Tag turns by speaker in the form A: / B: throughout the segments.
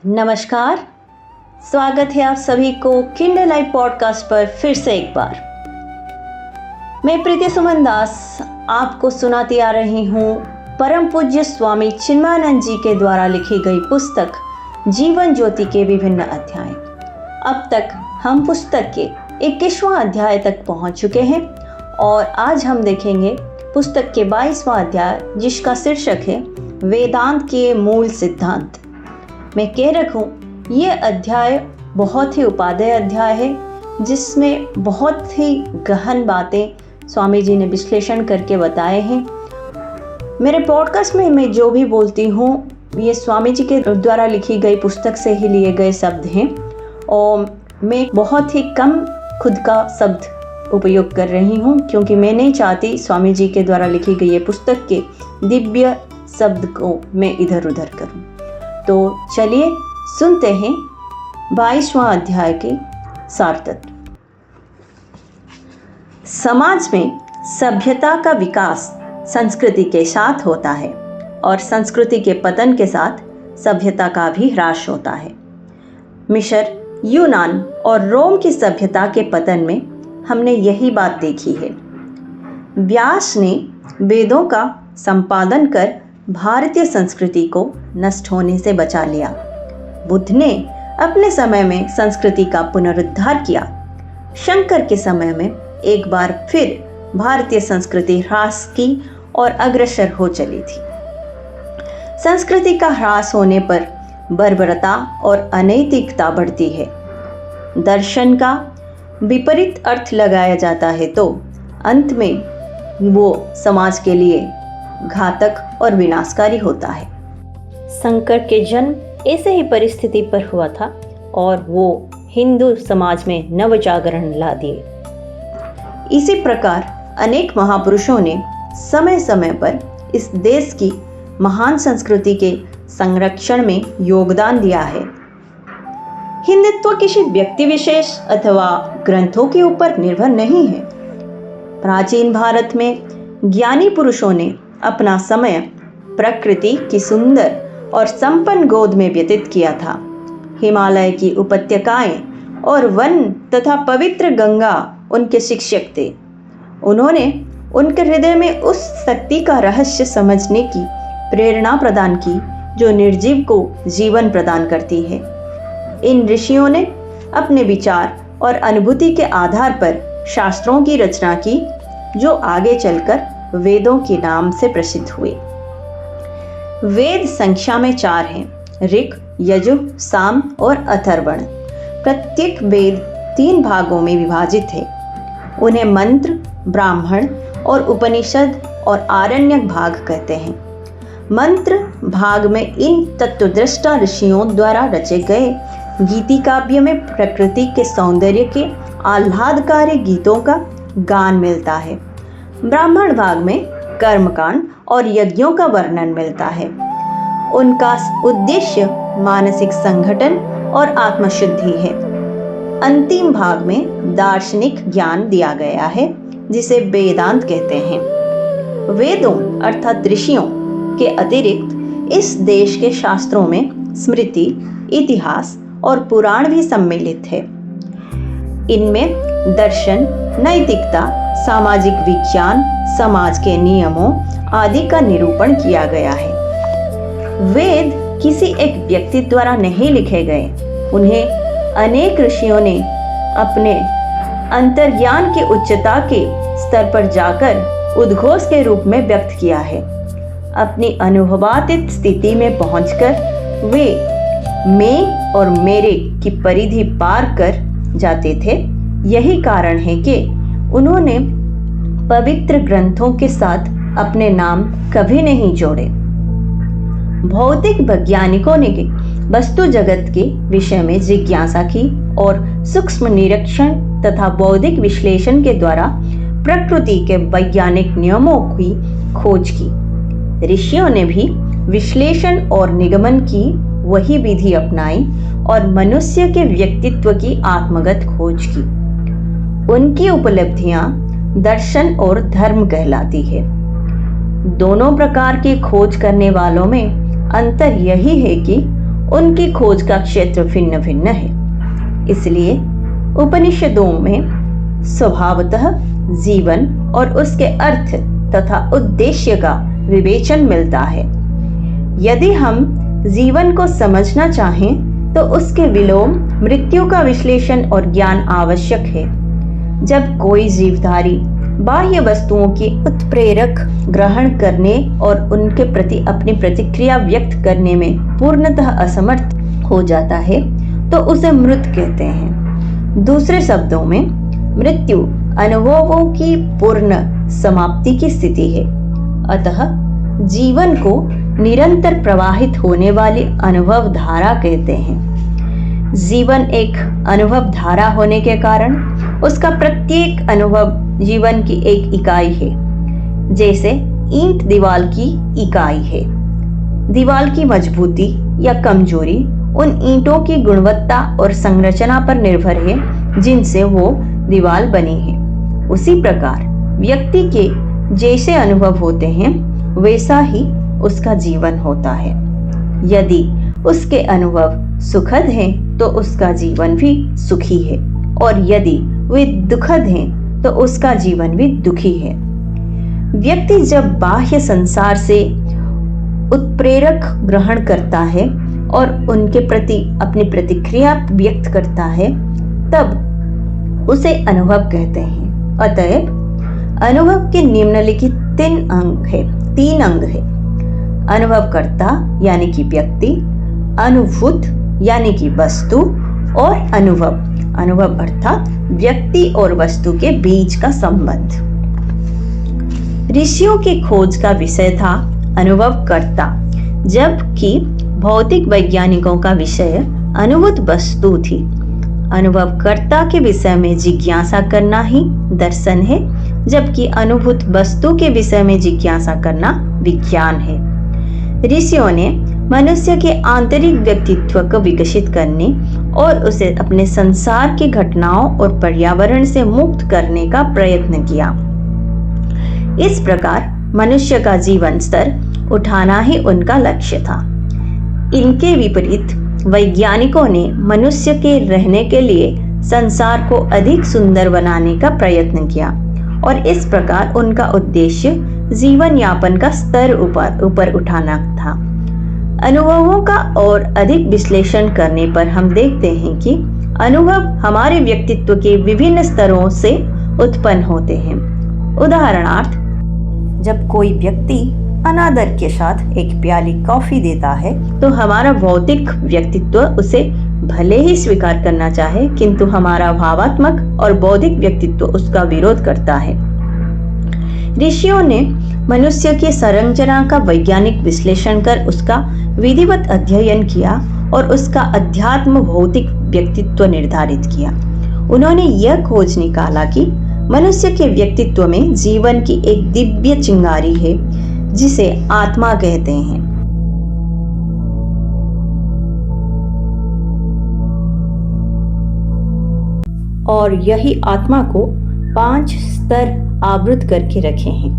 A: नमस्कार। स्वागत है आप सभी को किंडर लाइव पॉडकास्ट पर फिर से एक बार। मैं प्रीति सुमन दास आपको सुनाती आ रही हूँ परम पूज्य स्वामी चिन्मयानंद जी के द्वारा लिखी गई पुस्तक जीवन ज्योति के विभिन्न अध्याय। अब तक हम पुस्तक के 21वां अध्याय तक पहुँच चुके हैं और आज हम देखेंगे पुस्तक के 22वां अध्याय, जिसका शीर्षक है वेदांत के मूल सिद्धांत। मैं कह रखूं, ये अध्याय बहुत ही उपादेय अध्याय है, जिसमें बहुत ही गहन बातें स्वामी जी ने विश्लेषण करके बताए हैं। मेरे पॉडकास्ट में मैं जो भी बोलती हूँ ये स्वामी जी के द्वारा लिखी गई पुस्तक से ही लिए गए शब्द हैं और मैं बहुत ही कम खुद का शब्द उपयोग कर रही हूँ, क्योंकि मैं नहीं चाहती स्वामी जी के द्वारा लिखी गई ये पुस्तक के दिव्य शब्द को मैं इधर उधर करूँ। तो चलिए सुनते हैं 22वां अध्याय के सार तत्व। समाज में सभ्यता का विकास संस्कृति के साथ होता है और संस्कृति के पतन के साथ सभ्यता का भी ह्रास होता है। मिस्र, यूनान और रोम की सभ्यता के पतन में हमने यही बात देखी है। व्यास ने वेदों का संपादन कर भारतीय संस्कृति को नष्ट होने से बचा लिया। बुद्ध ने अपने समय में संस्कृति का पुनरुद्धार किया। शंकर के समय में एक बार फिर भारतीय संस्कृति ह्रास की और अग्रसर हो चली थी। संस्कृति का ह्रास होने पर बर्बरता और अनैतिकता बढ़ती है। दर्शन का विपरीत अर्थ लगाया जाता है तो अंत में वो समाज के लिए घातक और विनाशकारी होता है। शंकर के जन्म ऐसे ही परिस्थिति पर हुआ था और वो हिंदू समाज में नव जागरण ला दिए। इसी प्रकार अनेक महापुरुषों ने समय समय पर इस देश की महान संस्कृति के संरक्षण में योगदान दिया है। हिंदुत्व किसी व्यक्ति विशेष अथवा ग्रंथों के ऊपर निर्भर नहीं है। प्राचीन भारत में ज्ञानी पुरुषों ने अपना समय प्रकृति की सुंदर और संपन्न गोद में व्यतीत किया था। हिमालय की उपत्यकाएं और वन तथा पवित्र गंगा उनके शिक्षक थे। उन्होंने उनके हृदय में उस शक्ति का रहस्य समझने की प्रेरणा प्रदान की जो निर्जीव को जीवन प्रदान करती है। इन ऋषियों ने अपने विचार और अनुभूति के आधार पर शास्त्रों की रचना की, जो आगे चलकर वेदों के नाम से प्रसिद्ध हुए। वेद संख्या में 4 हैं: ऋक्, यजुः, साम और अथर्वण। प्रत्येक वेद 3 भागों में विभाजित है। उन्हें मंत्र, ब्राह्मण और उपनिषद और आरण्यक भाग कहते हैं। मंत्र भाग में इन तत्वदृष्टा ऋषियों द्वारा रचे गए गीति काव्य में प्रकृति के सौंदर्य के आह्लादकारी गीतों का गान मिलता है। ब्राह्मण भाग में कर्मकांड और यज्ञों का वर्णन मिलता है। उनका उद्देश्य मानसिक संगठन और आत्मशुद्धि है। अंतिम भाग में दार्शनिक ज्ञान दिया गया है, जिसे वेदांत कहते हैं। वेदों अर्थात ऋषियों के अतिरिक्त इस देश के शास्त्रों में स्मृति, इतिहास और पुराण भी सम्मिलित है। इनमें दर्शन, नैतिकता, सामाजिक विज्ञान, समाज के नियमों आदि का निरूपण किया गया है। वेद किसी एक व्यक्ति द्वारा नहीं लिखे गए। उन्हें अनेक ऋषियों ने अपने अंतर्ज्ञान की उच्चता के स्तर पर जाकर उद्घोष के रूप में व्यक्त किया है। अपनी अनुभवातीत स्थिति में पहुंचकर वे मैं और मेरे की परिधि पार कर जाते थे। यही कारण है कि उन्होंने पवित्र ग्रंथों के साथ अपने नाम कभी नहीं जोड़े। भौतिक वैज्ञानिकों ने वस्तु जगत के विषय में जिज्ञासा की और सूक्ष्म निरीक्षण तथा बौद्धिक विश्लेषण के द्वारा प्रकृति के वैज्ञानिक नियमों की खोज की। ऋषियों ने भी विश्लेषण और निगमन की वही विधि अपनाई और मनुष्य के व्यक्तित्व की आत्मगत खोज की। उनकी उपलब्धियां दर्शन और धर्म कहलाती है। दोनों प्रकार की खोज करने वालों में अंतर यही है कि उनकी खोज का क्षेत्र भिन्न भिन्न है। इसलिए उपनिषदों में स्वभावतः जीवन और उसके अर्थ तथा उद्देश्य का विवेचन मिलता है। यदि हम जीवन को समझना चाहें तो उसके विलोम मृत्यु का विश्लेषण और ज्ञान आवश्यक है। जब कोई जीवधारी बाह्य वस्तुओं की उत्प्रेरक ग्रहण करने और उनके प्रति अपनी प्रतिक्रिया व्यक्त करने में पूर्णतः असमर्थ हो जाता है तो उसे मृत कहते हैं। दूसरे शब्दों में मृत्यु अनुभवों की पूर्ण समाप्ति की स्थिति है। अतः जीवन को निरंतर प्रवाहित होने वाली अनुभव धारा कहते हैं। जीवन एक अनुभव धारा होने के कारण उसका प्रत्येक अनुभव जीवन की एक इकाई है। जैसे ईंट दीवार की इकाई है। दीवार की मजबूती या कमजोरी उन ईंटों की गुणवत्ता और संरचना पर निर्भर है जिनसे वो दीवार बनी है। उसी प्रकार व्यक्ति के जैसे अनुभव होते हैं वैसा ही उसका जीवन होता है। यदि उसके अनुभव सुखद हैं तो उसका जीवन भी सुखी है, और यदि वे दुखद हैं तो उसका जीवन भी दुखी है। व्यक्ति जब बाह्य संसार से उत्प्रेरक ग्रहण करता है और उनके प्रति अपनी प्रतिक्रिया व्यक्त करता है तब उसे अनुभव कहते हैं। अतएव अनुभव के निम्नलिखित तीन अंग है। अनुभवकर्ता यानी कि व्यक्ति, अनुभूत यानी कि वस्तु, और अनुभव अर्थात व्यक्ति और वस्तु के बीच का संबंध। ऋषियों की खोज का विषय था अनुभवकर्ता, जबकि भौतिक वैज्ञानिकों का विषय अनुभूत वस्तु थी। अनुभवकर्ता के विषय में जिज्ञासा करना ही दर्शन है, जबकि अनुभूत वस्तु के विषय में जिज्ञासा करना विज्ञान है। ऋषियों ने मनुष्य के आंतरिक व्यक्तित्व को विकसित करने और उसे अपने संसार की घटनाओं और पर्यावरण से मुक्त करने का प्रयत्न किया। इस प्रकार मनुष्य का जीवन स्तर उठाना ही उनका लक्ष्य था। इनके विपरीत वैज्ञानिकों ने मनुष्य के रहने के लिए संसार को अधिक सुंदर बनाने का प्रयत्न किया, और इस प्रकार उनका उद्देश्य जीवन यापन का स्तर ऊपर उठाना था। अनुभवों का और अधिक विश्लेषण करने पर हम देखते हैं कि अनुभव हमारे व्यक्तित्व के विभिन्न स्तरों से उत्पन्न होते हैं। उदाहरणार्थ, जब कोई व्यक्ति अनादर के साथ एक प्याली कॉफी देता है तो हमारा भौतिक व्यक्तित्व उसे भले ही स्वीकार करना चाहे, किंतु हमारा भावात्मक और बौद्धिक व्यक्तित्व उसका विरोध करता है। ऋषियों ने मनुष्य की संरचना का वैज्ञानिक विश्लेषण कर उसका विधिवत अध्ययन किया और उसका अध्यात्म भौतिक व्यक्तित्व निर्धारित किया। उन्होंने यह खोज निकाला कि मनुष्य के व्यक्तित्व में जीवन की एक दिव्य चिंगारी है जिसे आत्मा कहते हैं। और यही आत्मा को 5 स्तर आवृत करके रखे हैं।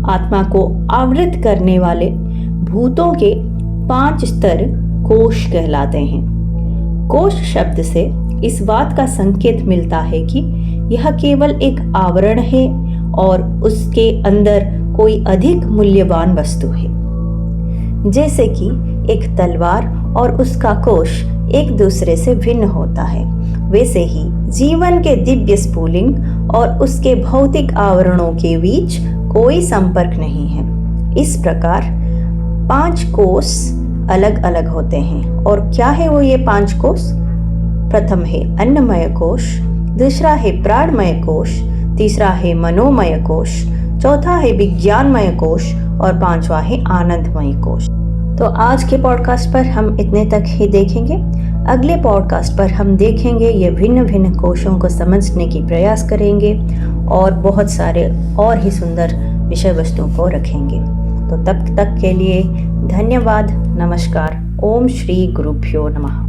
A: आत्मा को आवृत करने वाले भूतों के 5 स्तर कोश कहलाते हैं। कोश शब्द से इस बात का संकेत मिलता है कि यह केवल एक आवरण है और उसके अंदर कोई अधिक मूल्यवान वस्तु है। जैसे कि एक तलवार और उसका कोश एक दूसरे से भिन्न होता है, वैसे ही जीवन के दिव्य स्फुलिंग और उसके भौतिक आवरणों के बीच कोई संपर्क नहीं है। इस प्रकार 5 कोश अलग अलग होते हैं। और क्या है वो ये 5 कोश? प्रथम है अन्नमय कोश, दूसरा है प्राणमय कोश, तीसरा है मनोमय कोश, चौथा है विज्ञानमय कोश और 5वां है आनंदमय कोश। तो आज के पॉडकास्ट पर हम इतने तक ही देखेंगे। अगले पॉडकास्ट पर हम देखेंगे ये भिन्न भिन्न कोशों को समझने की प्रयास करेंगे और बहुत सारे और ही सुंदर विषय वस्तुओं को रखेंगे। तो तब तक के लिए धन्यवाद। नमस्कार। ओम श्री गुरुभ्यो नमः।